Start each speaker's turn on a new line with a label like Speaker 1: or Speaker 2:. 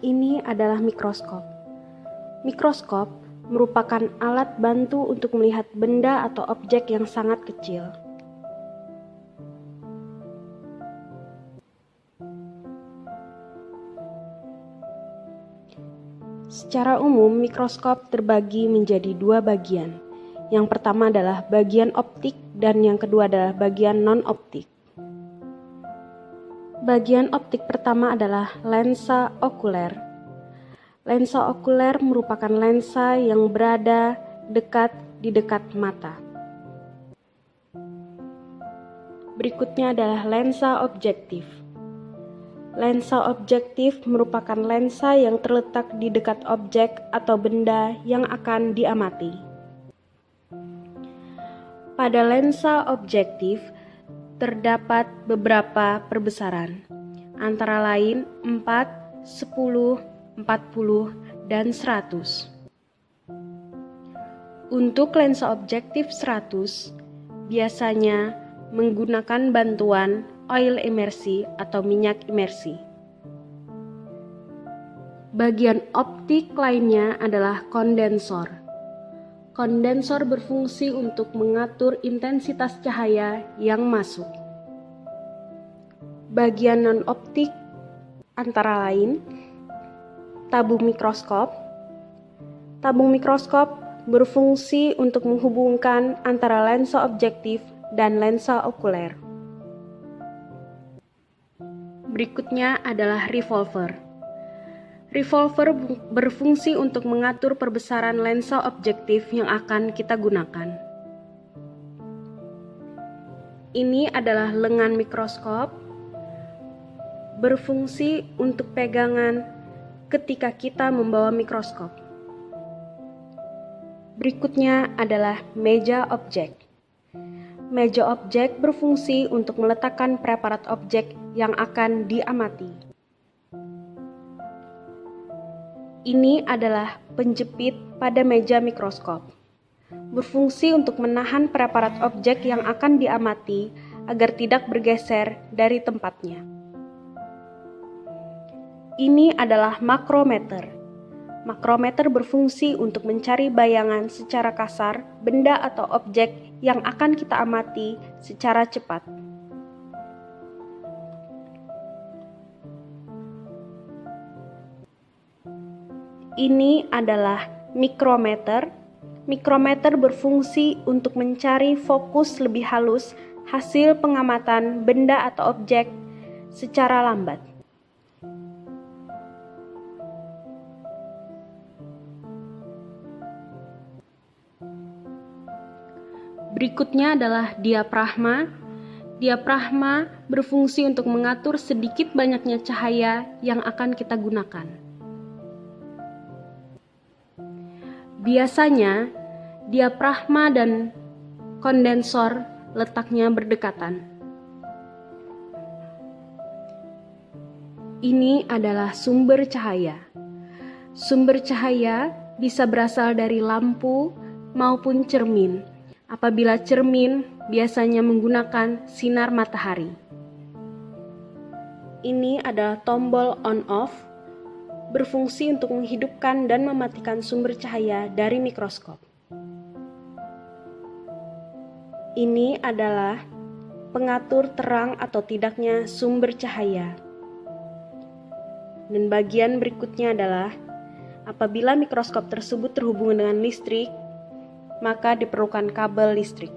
Speaker 1: Ini adalah mikroskop. Mikroskop merupakan alat bantu untuk melihat benda atau objek yang sangat kecil. Secara umum, mikroskop terbagi menjadi dua bagian. Yang pertama adalah bagian optik dan yang kedua adalah bagian non-optik. Bagian optik pertama adalah lensa okuler. Lensa okuler merupakan lensa yang berada di dekat mata. Berikutnya adalah lensa objektif. Lensa objektif merupakan lensa yang terletak di dekat objek atau benda yang akan diamati. Pada lensa objektif terdapat beberapa perbesaran, antara lain 4, 10, 40, dan 100. Untuk lensa objektif 100, biasanya menggunakan bantuan oil imersi atau minyak imersi. Bagian optik lainnya adalah kondensor. Kondensor berfungsi untuk mengatur intensitas cahaya yang masuk. Bagian non-optik antara lain tabung mikroskop. Tabung mikroskop berfungsi untuk menghubungkan antara lensa objektif dan lensa okuler. Berikutnya adalah revolver. Revolver berfungsi untuk mengatur perbesaran lensa objektif yang akan kita gunakan. Ini adalah lengan mikroskop, berfungsi untuk pegangan ketika kita membawa mikroskop. Berikutnya adalah meja objek. Meja objek berfungsi untuk meletakkan preparat objek yang akan diamati. Ini adalah penjepit pada meja mikroskop. Berfungsi untuk menahan preparat objek yang akan diamati agar tidak bergeser dari tempatnya. Ini adalah makrometer. Makrometer berfungsi untuk mencari bayangan secara kasar benda atau objek yang akan kita amati secara cepat. Ini adalah mikrometer. Mikrometer berfungsi untuk mencari fokus lebih halus hasil pengamatan benda atau objek secara lambat. Berikutnya adalah diafragma. Diafragma berfungsi untuk mengatur sedikit banyaknya cahaya yang akan kita gunakan. Biasanya, diafragma dan kondensor letaknya berdekatan. Ini adalah sumber cahaya. Sumber cahaya bisa berasal dari lampu maupun cermin. Apabila cermin biasanya menggunakan sinar matahari. Ini adalah tombol on-off, berfungsi untuk menghidupkan dan mematikan sumber cahaya dari mikroskop. Ini adalah pengatur terang atau tidaknya sumber cahaya. Dan bagian berikutnya adalah apabila mikroskop tersebut terhubung dengan listrik, maka diperlukan kabel listrik.